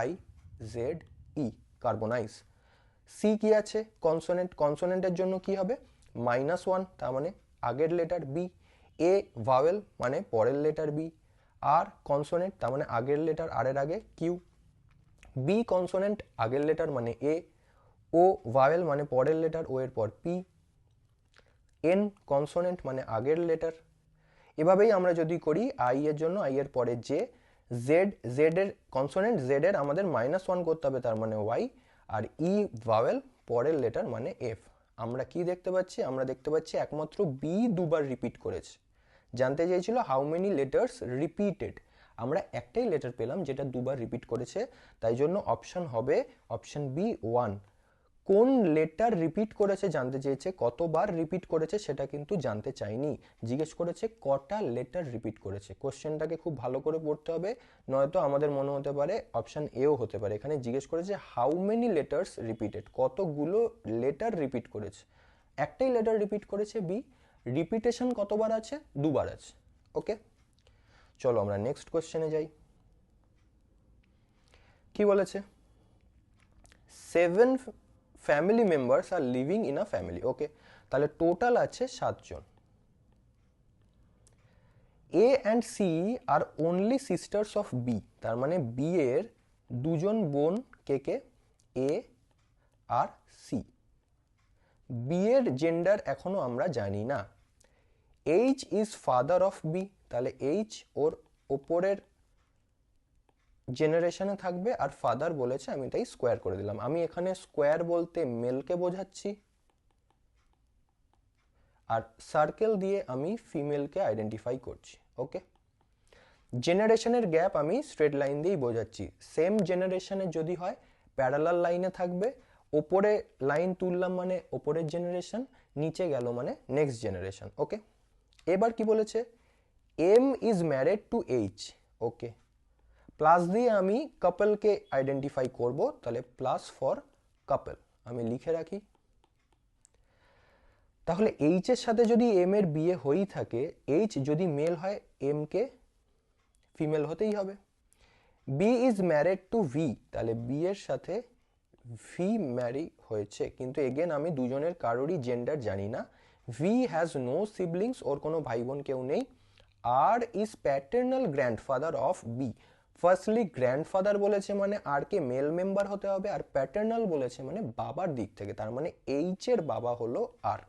Speaker 1: I Z E, carbonize. C কি আছে, কনসোনেন্ট, কনসোনেন্টের জন্য কি হবে -1, তার মানে আগের লেটার বি, এ ভাওয়েল মানে পরের লেটার বি, আর কনসোনেন্ট তার মানে আগের লেটার আর এর আগে কিউ, বি কনসোনেন্ট আগের লেটার মানে এ, ও ভাওয়েল মানে পরের লেটার ও এর পর পি, এন কনসোনেন্ট মানে আগের লেটার। এভাবেই আমরা যদি করি আই এর জন্য আই এর পরে জে, জেড, জেড এর কনসোনেন্ট জেড এর আমাদের -1 করতে হবে, তার মানে ওয়াই, আর ই ভাওয়েল পরের লেটার মানে এফ। আমরা কি দেখতে পাচ্ছি, আমরা দেখতে পাচ্ছি একমাত্র বি দুবার রিপিট করেছে। জানতে চেয়েছিল হাউ মেনি লেটার্স রিপিটেড, আমরা একটাই লেটার পেলাম যেটা দুবার রিপিট করেছে, তাই জন্য অপশন হবে অপশন বি 1। কোন লেটার রিপিট করেছে জানতে চেয়েছে, কতবার রিপিট করেছে সেটা কিন্তু জানতে চাইনি, জিজ্ঞেস করেছে কটা লেটার রিপিট করেছে। কোশ্চেনটাকে খুব ভালো করে পড়তে হবে, নয়তো আমাদের মনে হতে পারে অপশন এও হতে পারে। এখানে জিজ্ঞেস করেছে হাউ মেনি লেটার্স রিপিটেড, কতগুলো লেটার রিপিট করেছে, একটাই লেটার রিপিট করেছে বি, রিপিটেশন কতবার আছে, দুবার আছে। ওকে, চলো আমরা নেক্সট কোশ্চেনে যাই। কি বলেছে, 7 family members are living in a family. Okay, তাহলে টোটাল আছে 7 জন। A and C are only sisters of B, তার মানে বি এর দুজন বোন কে কে, এ আর সি। বি এর জেন্ডার এখনো আমরা জানি না। H is father of B, তাহলে এইচ ওর ওপরের জেনারেশনে থাকবে, আর ফাদার বলেছে আমি তাই স্কোয়ার করে দিলাম। আমি এখানে স্কোয়ার বলতে মেলকে বোঝাচ্ছি, আর সার্কেল দিয়ে আমি ফিমেলকে আইডেন্টিফাই করছি। ওকে, জেনারেশনের গ্যাপ আমি স্ট্রেট লাইন দিয়েই বোঝাচ্ছি। সেম জেনারেশনে যদি হয় প্যারালাল লাইনে থাকবে, ওপরে লাইন তুললাম মানে ওপরের জেনারেশন, নিচে গেল মানে নেক্সট জেনারেশন। ওকে, এবার কি বলেছে, M is married to H. Okay, plus দিয়ে আমি কাপলকে আইডেন্টিফাই করব, তাহলে প্লাস ফর কাপল আমি লিখে রাখি। তাহলে এইচ এর সাথে যদি এম এর বিয়ে হয়েই থাকে, এইচ যদি মেল হয় এম কে ফিমেল হতেই হবে। B is married to V, তাহলে বি এর সাথে ভি ম্যারি হয়েছে, কিন্তু এগেন আমি দুজনের কারোরই জেন্ডার জানি না। ভি হ্যাজ নো সিবলিংস, ওর কোনো ভাই বোন কেউ নেই। R is paternal grandfather of B. Firstly grandfather বলেছে মানে আর কে মেল মেম্বার হতে হবে, আর প্যাটার্নাল বলেছে মানে বাবার দিক থেকে, তার মানে এইচ এর বাবা হলো আর,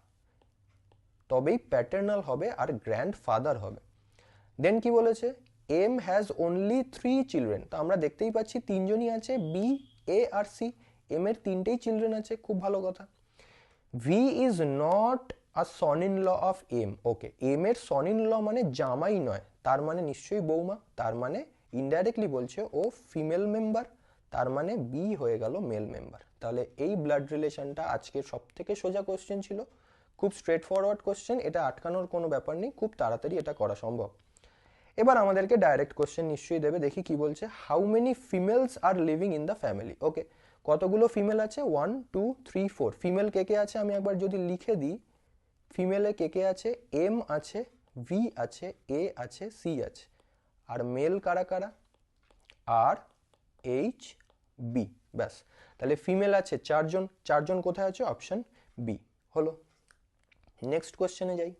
Speaker 1: তবেই প্যাটার্নাল হবে আর গ্র্যান্ডফাদার হবে। দেন কি বলেছে, এম হ্যাজ অনলি 3 চিলড্রেন, তো আমরা দেখতেই পাচ্ছি তিনজনই আছে, বি, এ আর সি। এম এর তিনটেই চিলড্রেন আছে, খুব ভালো কথা। V is not a son in law of M. Okay, M এর সন ইন ল মানে জামাই নয়, তার মানে নিশ্চয়ই বৌমা, তার মানে ইনডাইরেক্টলি বলছে ও ফিমেল মেম্বার, তার মানে বি হয়ে গেল মেল মেম্বার। তাহলে এই ব্লাড রিলেশনটা আজকের সব থেকে সোজা কোশ্চেন ছিল, খুব স্ট্রেট ফরওয়ার্ড কোশ্চেন, এটা আটকানোর কোনো ব্যাপার নেই, খুব তাড়াতাড়ি এটা করা সম্ভব। এবার আমাদেরকে ডাইরেক্ট কোশ্চেন নিশ্চয়ই দেবে, দেখি কি বলছে। How many females are living in the family. Okay, কতগুলো ফিমেল আছে, 1 2 3 4। ফিমেল কে কে আছে আমি একবার যদি লিখে দিই, ফিমেলে কে কে আছে, এম আছে, ভি আছে, এ আছে, সি আছে। আর মেল কারা কারা, আর, এইচ, বি। ব্যাস, তাহলে ফিমেল আছে 4 জন, 4 জন কোথায় আছে, অপশন বি হলো। নেক্সট কোশ্চেনে যাই।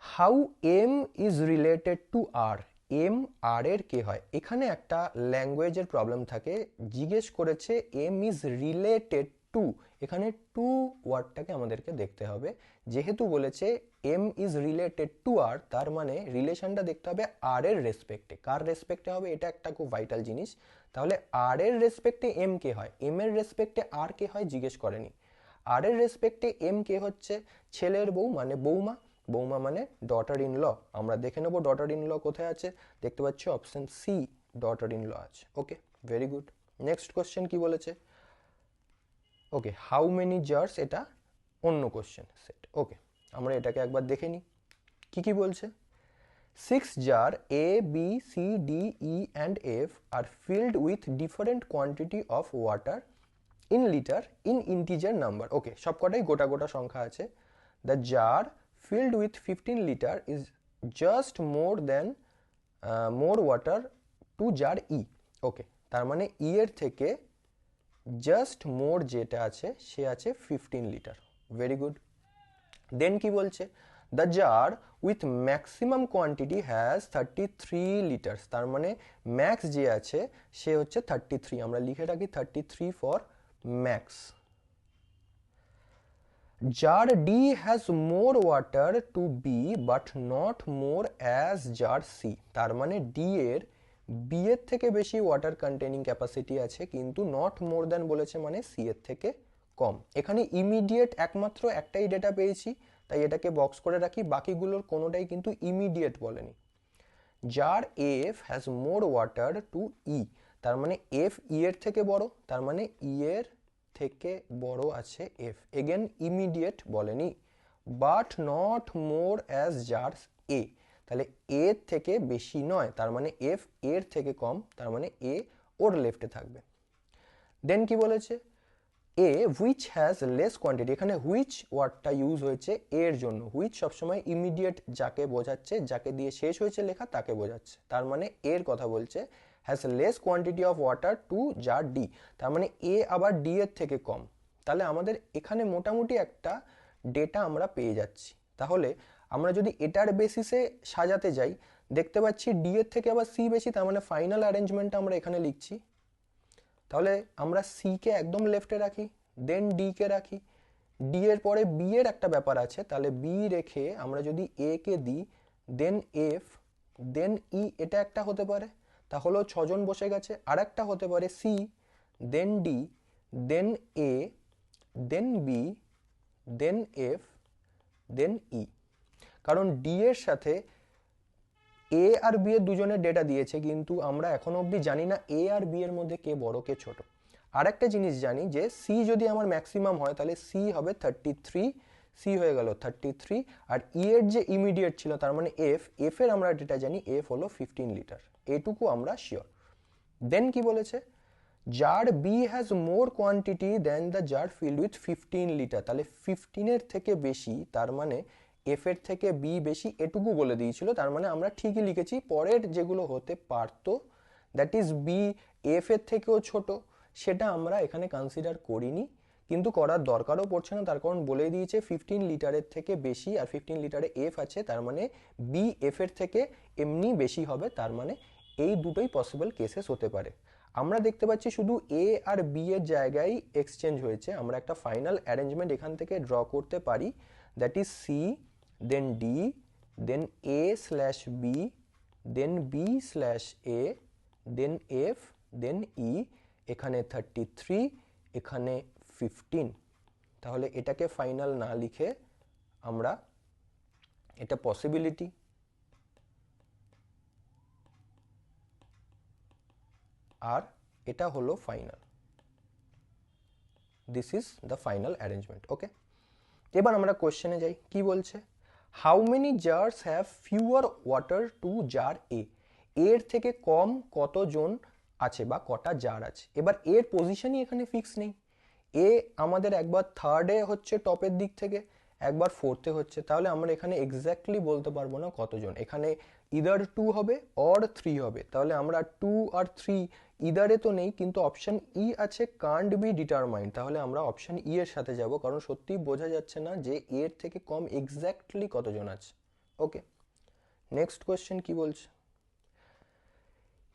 Speaker 1: How M is related to R. M R এর কে হয়, এখানে একটা ল্যাঙ্গুয়েজের প্রবলেম থাকে। জিজ্ঞেস করেছে এম ইজ রিলেটেড টু, এখানে টু ওয়ার্ডটাকে আমাদেরকে দেখতে হবে। যেহেতু বলেছে এম ইজ রিলেটেড টু আর, তার মানে রিলেশনটা দেখতে হবে আর এর রেসপেক্টে। কার রেসপেক্টে হবে, এটা একটা খুব ভাইটাল জিনিস। তাহলে আর এর রেসপেক্টে এম কে হয়, এম এর রেসপেক্টে আর কে হয় জিজ্ঞেস করেনি। আর এর রেসপেক্টে এম কে হচ্ছে ছেলের বউ মানে বৌমা, বৌমা মানে ডটার ইন ল। আমরা দেখে নেবো ডটার ইন ল কোথায় আছে, দেখতে পাচ্ছি option C daughter in law আছে। Okay, very good. Next question কি বলেছে, ওকে হাউ মেনি জার্স, এটা অন্য কোশ্চেন সেট। ওকে, আমরা এটাকে একবার দেখে নিই কি কি বলছে। 6 jar A, B, C, D, E and F are filled with different quantity of water in liter in integer number. ওকে, সবকটাই গোটা গোটা সংখ্যা আছে। The jar filled with 15 liter is just more water to jar E. ওকে, তার মানে E এর থেকে just মোর যেটা আছে সে আছে 15 লিটার। Very good. দেন কি বলছে, the jar with maximum quantity has 33 litres, তার মানে ম্যাক্স যে আছে সে হচ্ছে 33, আমরা লিখে রাখি 33 for max. jar D has more water to B but not more as jar C, তার মানে D এর বি এর থেকে বেশি ওয়াটার কন্টেনিং ক্যাপাসিটি আছে, কিন্তু নট মোর দ্যান বলেছে মানে সি এর থেকে কম। এখানে ইমিডিয়েট একমাত্র একটাই ডেটা পেয়েছি, তাই এটাকে বক্স করে রাখি, বাকিগুলোর কোনোটাই কিন্তু ইমিডিয়েট বলেনি। Jar F has more water to E, তার মানে এফ ই এর থেকে বড়, তার মানে ই এর থেকে বড় আছে এফ। এগেন ইমিডিয়েট বলেনি। But not more as jars A, তাহলে এর থেকে বেশি নয়, তার মানে এফ এর থেকে কম, তার মানে এ ওর লেফটে থাকবে। দেন কি বলেছে, এ হুইচ হ্যাজ লেস কোয়ান্টিটি, এখানে হুইচ ওয়ার্ডটা ইউজ হয়েছে এর জন্য। হুইচ সবসময় ইমিডিয়েট যাকে বোঝাচ্ছে, যাকে দিয়ে শেষ হয়েছে লেখা তাকে বোঝাচ্ছে, তার মানে এর কথা বলছে। Has less quantity of water to jar D, তার মানে এ আবার ডি এর থেকে কম। তাহলে আমাদের এখানে মোটামুটি একটা ডেটা আমরা পেয়ে যাচ্ছি। তাহলে আমরা যদি এটার বেসিসে সাজাতে যাই, দেখতে পাচ্ছি ডি এর থেকে আবার সি বেশি, তার মানে ফাইনাল অ্যারেঞ্জমেন্টটা আমরা এখানে লিখছি। তাহলে আমরা সি কে একদম লেফটে রাখি, দেন ডি কে রাখি, ডি এর পরে বি এর একটা ব্যাপার আছে, তাহলে বি রেখে আমরা যদি এ কে দিই, দেন এফ, দেন ই, এটা একটা হতে পারে, তাহলেও ছজন বসে গেছে। আর একটা হতে পারে সি, দেন ডি, দেন এ, দেন বি, দেন এফ, দেন ই। কারণ ডি এর সাথে এ আর বি এর দুজনের ডেটা দিয়েছে, কিন্তু আমরা এখনো অবধি জানি না এ আর বি এর মধ্যে কে বড় কে ছোট। আর একটা জিনিস জানি যে সি যদি আমার ম্যাক্সিমাম হয় তাহলে সি হবে 33, সি হয়ে গেল 33। আর ই এর যে ইমিডিয়েট ছিল তার মানে এফ, এফ এর আমরা ডেটা জানি, এফ হলো 15 লিটার, এটুকু আমরা শিওর। দেন কি বলেছে, jar B has more quantity than the jar filled with 15 litre, তাহলে 15 এর থেকে বেশি, তার মানে এফ এর থেকে বি বেশি, এটুকু বলে দিয়েছিল। তার মানে আমরা ঠিকই লিখেছি। পরের যেগুলো হতে পারতো, দ্যাট ইজ বি এফ এর থেকেও ছোট, সেটা আমরা এখানে কনসিডার করিনি, কিন্তু করার দরকারও পড়ছে না, তার কারণ বলে দিয়েছে 15 লিটারের থেকে বেশি, আর 15 লিটারে এফ আছে, তার মানে বি এফ এর থেকে এমনি বেশি হবে, তার মানে এই দুটোই পসিবল কেসেস হতে পারে। আমরা দেখতে পাচ্ছি শুধু এ আর বি এর জায়গায় এক্সচেঞ্জ হয়েছে। আমরা একটা ফাইনাল অ্যারেঞ্জমেন্ট এখান থেকে ড্র করতে পারি, that is C, then D, then A slash B, then B slash A, then F, then E. এখানে 33, এখানে 15। তাহলে এটাকে ফাইনাল না লিখে আমরা এটা পসিবিলিটি, আর এটা হলো final. This is the final arrangement. Okay, এবার আমরা কোশ্চেনে যাই। কি বলছে, how many jars have fewer water to jar A, এর থেকে কম কতজন আছে বা কটা জার আছে। এবার এর পজিশনই এখানে ফিক্স নেই, এ আমাদের একবার থার্ডে হচ্ছে টপের দিক থেকে, একবার ফোর্থে হচ্ছে, তাহলে আমরা এখানে এক্স্যাক্টলি বলতে পারবো না কতজন। এখানে ইদার 2 হবে অর 3 হবে, তাহলে আমরা 2 আর 3 ইদারে তো নেই, কিন্তু অপশন ই আছে কান্ট বি ডিটারমাইন্ড, তাহলে আমরা অপশন ই এর সাথে যাব, কারণ সত্যিই বোঝা যাচ্ছে না যে এর থেকে কম এক্স্যাক্টলি কতজন আছে। ওকে, নেক্সট কোয়েশ্চেন কি বলছে,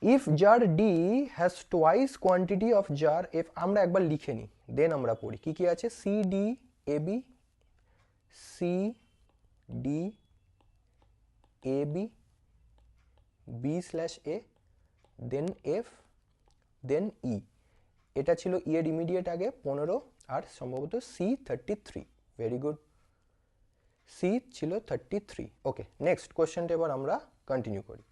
Speaker 1: if jar D has twice quantity of jar F, আমরা একবার লিখে নিই দেন আমরা পড়ি কি কি আছে। C D A B, C D A B, B slash A, then F, then E. এটা ছিল ই এর ইমিডিয়েট আগে 15, আর সম্ভবত সি 33। ভেরি গুড, সি ছিল 33। ওকে, নেক্সট কোয়েশ্চেনটা এবার আমরা কন্টিনিউ করি।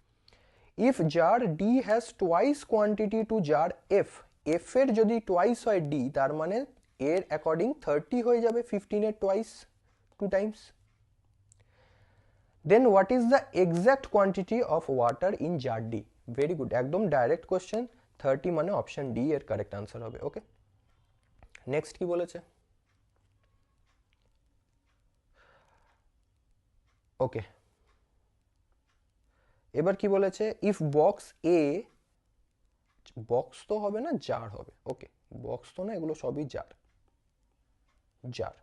Speaker 1: If jar D has twice quantity to jar F, F এর যদি টোয়াইস হয় ডি, তার মানে এর অ্যাকর্ডিং 30 হয়ে যাবে 15 এর twice, 2 times. Then what is the exact quantity of water in jar D. Very good, একদম ডাইরেক্ট কোয়েশ্চেন, 30 মানে অপশন ডি এর কারেক্ট আনসার হবে। ওকে, নেক্সট কি বলেছে, ওকে এবার কি বলেছে, ইফ বক্স এ, বক্স তো হবে না জার হবে, ওকে বক্স তো না, এগুলো সবই জার, জার।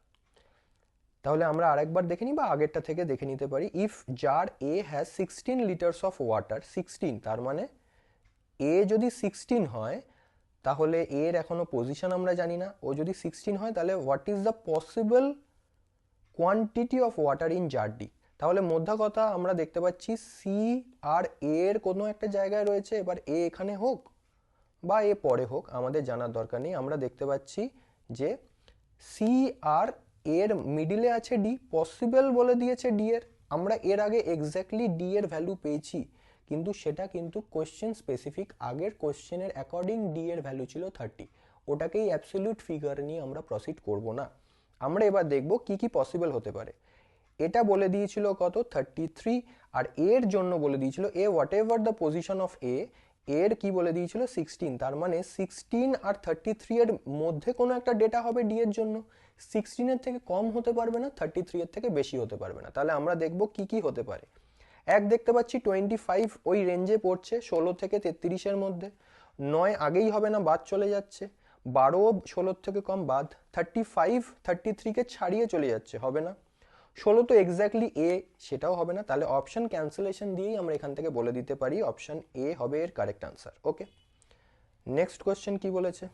Speaker 1: তাহলে আমরা আরেকবার দেখে নিই বা আগেরটা থেকে দেখে নিতে পারি। If jar A has 16 litres of water, 16, তার মানে এ যদি 16 হয় তাহলে এর এখনো পজিশন আমরা জানি না। ও যদি 16 হয় তাহলে what is the possible quantity of water in jar D. তাহলে মধ্যা কথা আমরা দেখতে পাচ্ছি সি আর এর কোনো একটা জায়গায় রয়েছে, এবার এ এখানে হোক বা এ পরে হোক আমাদের জানার দরকার নেই। আমরা দেখতে পাচ্ছি যে সি আর এর মিডিলে আছে ডি, পসিবল বলে দিয়েছে ডি এর। আমরা এর আগে এক্স্যাক্টলি ডি এর ভ্যালু পেয়েছি, কিন্তু সেটা কিন্তু কোয়েশ্চেন স্পেসিফিক, আগের কোয়েশ্চেনের অ্যাকর্ডিং ডি এর ভ্যালু ছিল 30, ওটাকেই অ্যাবসলিউট ফিগার নিয়ে আমরা প্রসিড করব না। আমরা এবার দেখব কি কি পসিবল হতে পারে। এটা বলে দিয়েছিল কত, 33, আর এর জন্য বলে দিয়েছিল A whatever the position of A, এর কি বলে দিয়েছিল 16, তার মানে 16 আর 33 এর মধ্যে কোনো একটা ডেটা হবে ডি এর জন্য। 16 এর থেকে কম হতে পারবে না, 33 এর থেকে বেশি হতে পারবে না। তাহলে আমরা দেখব কি কি হতে পারে। এক দেখতে পাচ্ছি 25 ওই রেঞ্জে পড়ছে 16 থেকে 33 এর মধ্যে। 9 আগেই হবে না, বাদ চলে যাচ্ছে। 12 16 থেকে কম বাদ। 35 33 কে ছাড়িয়ে চলে যাচ্ছে, হবে না। 16 তো এক্স্যাক্টলি এ, সেটাও হবে না। তাহলে অপশন ক্যান্সেলেশন দিয়েই আমরা এখান থেকে বলে দিতে পারি অপশন এ হবে এর correct answer. Okay, next question কি বলেছে,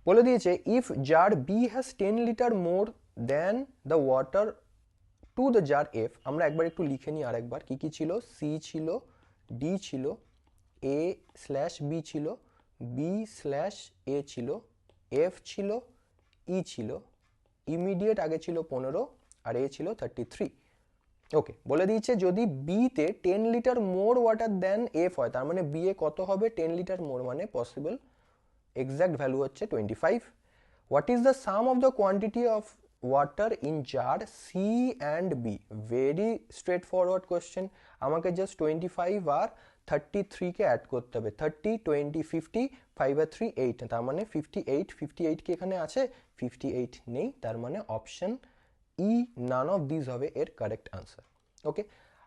Speaker 1: বলে দিয়েছে if jar B has 10 litre more than the water to the jar F. আমরা একবার একটু লিখে নিই আরেকবার কি কি ছিল। সি ছিল, ডি ছিল, এ স্ল্যাশ বি ছিল, বি স্ল্যাশ এ ছিল, এফ ছিল, ই ছিল, ইমিডিয়েট আগে ছিল 15 আর এ ছিল 33। ওকে, বলে দিয়েছে যদি বি তে 10 litre more water than F হয়, তার মানে বি এ কত হবে 10 লিটার মোর, মানে পসিবল এক্সাক্ট ভ্যালু হচ্ছে 25। What is the sum of the quantity of water in jar C and B. Very straightforward question. আমাকে জাস্ট 25 আর 33 কে অ্যাড করতে হবে। 30 20 50, 5 আর 3 8, তার মানে 58। 58 কি এখানে আছে? 58 নেই, তার মানে option E none of this হবে এর কারেক্ট আনসার। ওকে,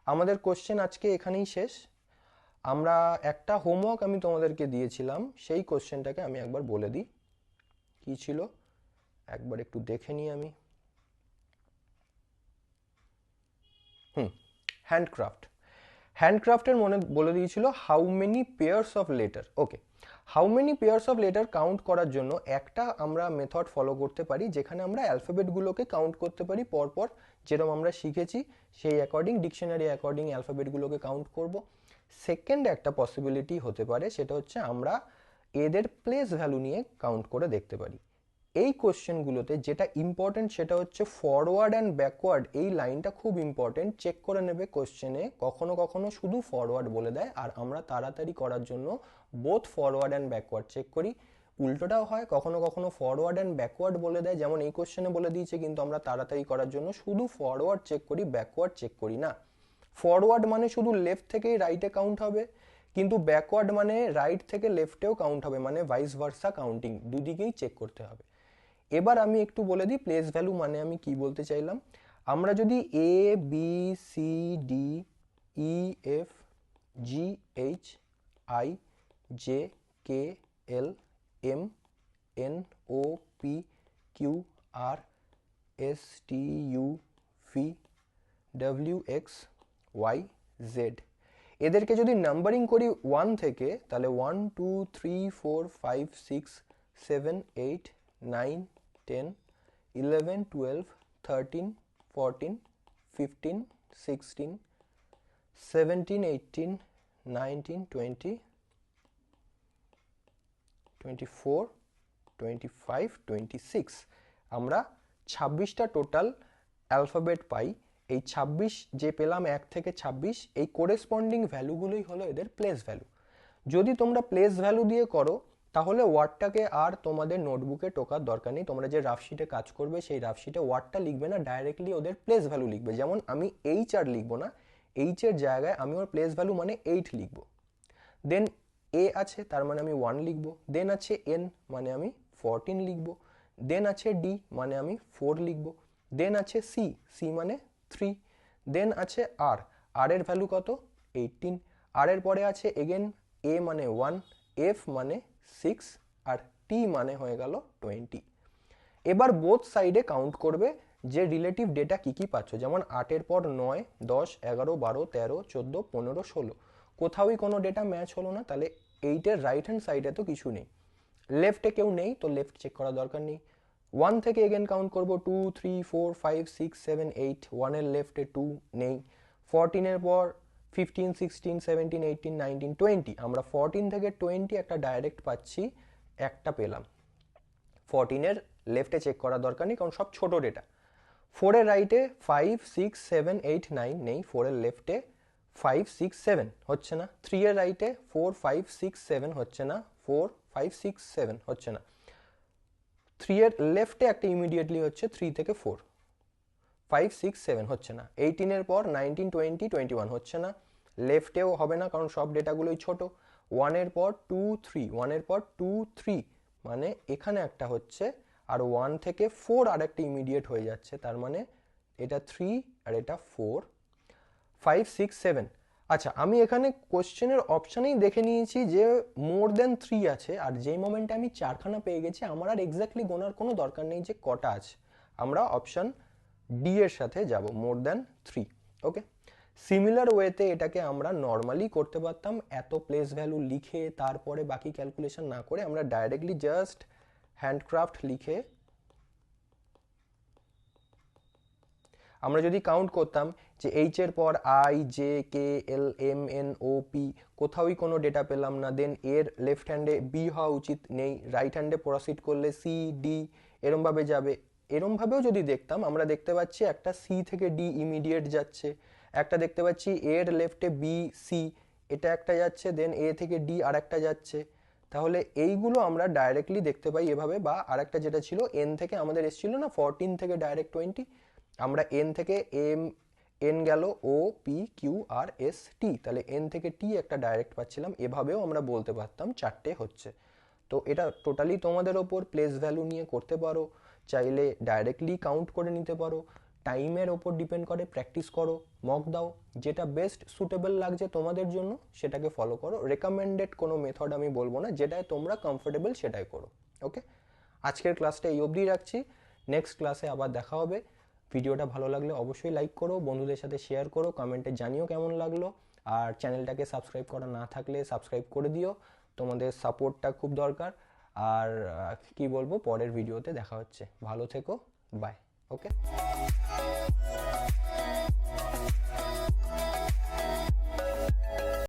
Speaker 1: আমাদের কোশ্চেন আজকে এখানেই শেষ। আমরা একটা হোমওয়ার্ক আমি তোমাদেরকে দিয়েছিলাম, সেই কোশ্চেনটাকে আমি একবার বলে দিই কি ছিল, একবার একটু দেখে নিই আমি। হ্যান্ডক্রাফট। হ্যান্ডক্রাফটের মনে বলে দিয়েছিল how many pairs of letter. Okay, how many pairs of letter count করার জন্য একটা আমরা মেথড ফলো করতে পারি, যেখানে আমরা অ্যালফাবেটগুলোকে কাউন্ট করতে পারি পরপর, যেরকম আমরা শিখেছি সেই অ্যাকর্ডিং, ডিকশনারি অ্যাকর্ডিং অ্যালফাবেটগুলোকে কাউন্ট করব। সেকেন্ড একটা পসিবিলিটি হতে পারে, সেটা হচ্ছে আমরা এদের প্লেস ভ্যালু নিয়ে কাউন্ট করে দেখতে পারি। এই কোশ্চেনগুলোতে যেটা ইম্পর্টেন্ট সেটা হচ্ছে ফরওয়ার্ড অ্যান্ড ব্যাকওয়ার্ড। এই লাইনটা খুব ইম্পর্টেন্ট, চেক করে নেবে কোশ্চেনে কখনো কখনো শুধু ফরওয়ার্ড বলে দেয়, আর আমরা তাড়াতাড়ি করার জন্য both forward and backward check করি। উল্টোটাও হয়, কখনো কখনো ফরওয়ার্ড অ্যান্ড ব্যাকওয়ার্ড বলে দেয়, যেমন এই কোশ্চেনে বলে দিয়েছে, কিন্তু আমরা তাড়াতাড়ি করার জন্য শুধু ফরওয়ার্ড চেক করি, ব্যাকওয়ার্ড চেক করি না। ফরওয়ার্ড মানে শুধু লেফট থেকেই রাইটে কাউন্ট হবে, কিন্তু ব্যাকওয়ার্ড মানে রাইট থেকে লেফটেও কাউন্ট হবে, মানে ভাইস ভার্সা কাউন্টিং, দুদিকেই চেক করতে হবে। এবার আমি একটু বলে দিই প্লেস ভ্যালু মানে আমি কি বলতে চাইলাম। আমরা যদি A B C D E F G H I J K L M N O P Q R S T U V W X Y Z, এদেরকে যদি নাম্বারিং করি 1 থেকে, তাহলে 1 2 3 4 5 6 7 8 9 10 11 12 13 14 15 16 17 18 19 20 24 25 26, আমরা 26টা টোটাল অ্যালফাবেট পাই। এই 26 যে পেলাম 1 থেকে 26, এই কোরেসপন্ডিং ভ্যালুগুলোই হলো এদের প্লেস ভ্যালু। যদি তোমরা প্লেস ভ্যালু দিয়ে করো, তাহলে ওয়ার্ডটাকে আর তোমাদের নোটবুকে টোকার দরকার নেই। তোমরা যে রাফশিটে কাজ করবে সেই রাফশিটে ওয়ার্ডটা লিখবে না, ডাইরেক্টলি ওদের প্লেস ভ্যালু লিখবে। যেমন আমি এইচ আর লিখবো না, এইচ এর জায়গায় আমি ওর প্লেস ভ্যালু মানে 8 লিখবো। দেন এ আছে, তার মানে আমি 1 লিখবো। দেন আছে এন, মানে আমি 14 লিখবো। দেন আছে ডি, মানে আমি 4 লিখবো। দেন আছে সি, সি মানে 3। দেন আছে আর, আর এর ভ্যালু কত 18। আর এর পরে আছে এগেন এ মানে 1, এফ মানে 6, আর টি মানে হয়ে গেল 20। এবার বোথ সাইডে কাউন্ট করবে যে রিলেটিভ ডেটা কি কি পাচ্ছ, যেমন 8 এর পর 9 10 11 12 13 14 15 16, কোথাওই কোনো ডেটা ম্যাচ হলো না, তাহলে 8 এর রাইট হ্যান্ড সাইডে তো কিছু নেই। লেফটে কেউ নেই, তো লেফট চেক করার দরকার নেই। 1 থেকে এগেন কাউন্ট করব 2 3 4 5 6 7 8, 1 এর লেফটে 2 নেই। 14 এর পর 15 16 17 18 19 20, আমরা 14 থেকে 20 একটা ডাইরেক্ট পাচ্ছি, একটা পেলাম। 14 এর লেফটে চেক করার দরকার নেই, কারণ সব ছোট ডেটা। 4 এর রাইটে 5 6 7 8 9 নেই, 4 এর লেফটে 5 6 7 হচ্ছে না। 3 এর রাইটে 4 5 6 7 হচ্ছে না, 4 5 6 7 হচ্ছে না। 3 এর লেফটে একটা ইমিডিয়েটলি হচ্ছে 3 থেকে 4, 5 6 7 হচ্ছে না। 18 এর পর 19 20 21 হচ্ছে না। লেফটেও হবে না কারণ সব ডেটাগুলোই ছোট। 1-এর পর 2 3, 1-এর পর 2 3, মানে এখানে একটা হচ্ছে, আর 1 থেকে 4 আর একটা ইমিডিয়েট হয়ে যাচ্ছে, তার মানে এটা 3 আর এটা 4, 5 6 7। আচ্ছা, আমি এখানে কোশ্চেনের অপশানেই দেখে নিয়েছি যে মোর দেন 3 আছে, আর যেই মোমেন্টে আমি 4খানা পেয়ে গেছি আমার আর এক্স্যাক্টলি গোনার কোনো দরকার নেই যে কটা আছে, আমরা অপশান ডি এর সাথে যাব, মোর দেন 3। ওকে, সিমিলার ওয়েতে এটাকে আমরা নর্মালি করতে পারতাম, এত প্লেস ভ্যালু লিখে তারপরে বাকি ক্যালকুলেশন না করে আমরা ডাইরেক্টলি জাস্ট হ্যান্ডক্রাফট লিখে আমরা যদি কাউন্ট করতাম যে এইচ এর পর I J K L M N O P, কোথাওই কোনো ডেটা পেলাম না, দেন এর লেফট হ্যান্ডে বি হওয়া উচিত নেই, রাইট হ্যান্ডে প্রসিড করলে সি ডি এরমভাবে যাবে। এরমভাবেও যদি দেখতাম আমরা দেখতে পাচ্ছি একটা সি থেকে ডি ইমিডিয়েট যাচ্ছে, একটা দেখতে পাচ্ছি এর লেফটে বি সি, এটা একটা যাচ্ছে, দেন এ থেকে ডি আর একটা যাচ্ছে। তাহলে এইগুলো আমরা ডাইরেক্টলি দেখতে পাই এভাবে, বা আরেকটা যেটা ছিল এন থেকে আমাদের এসেছিল না 14 থেকে ডাইরেক্ট 20, আমরা এন থেকে এন গেল ও পি কিউ আর এস টি, তাহলে এন থেকে টি একটা ডাইরেক্ট পাচ্ছিলাম, এভাবেও আমরা বলতে পারতাম 4টে হচ্ছে। তো এটা টোটালি তোমাদের ওপর, প্লেস ভ্যালু নিয়ে করতে পারো, চাইলে ডাইরেক্টলি কাউন্ট করে নিতে পারো, টাইমের ওপর ডিপেন্ড করে, প্র্যাকটিস করো, মক দাও, যেটা বেস্ট সুটেবল লাগছে তোমাদের জন্য সেটাকে ফলো করো। রেকমেন্ডেড কোনো মেথড আমি বলবো না, যেটায় তোমরা কমফোর্টেবল সেটাই করো। ওকে, আজকের ক্লাসটা এই অবধি রাখছি, নেক্সট ক্লাসে আবার দেখা হবে। ভিডিওটা ভালো লাগলে অবশ্যই লাইক করো, বন্ধুদের সাথে শেয়ার করো, কমেন্টে জানিও কেমন লাগলো, আর চ্যানেলটাকে সাবস্ক্রাইব করা না থাকলে সাবস্ক্রাইব করে দিও, তোমাদের সাপোর্টটা খুব দরকার। আর কি বলবো, পরের ভিডিওতে দেখা হচ্ছে, ভালো থেকো, বাই। ওকে।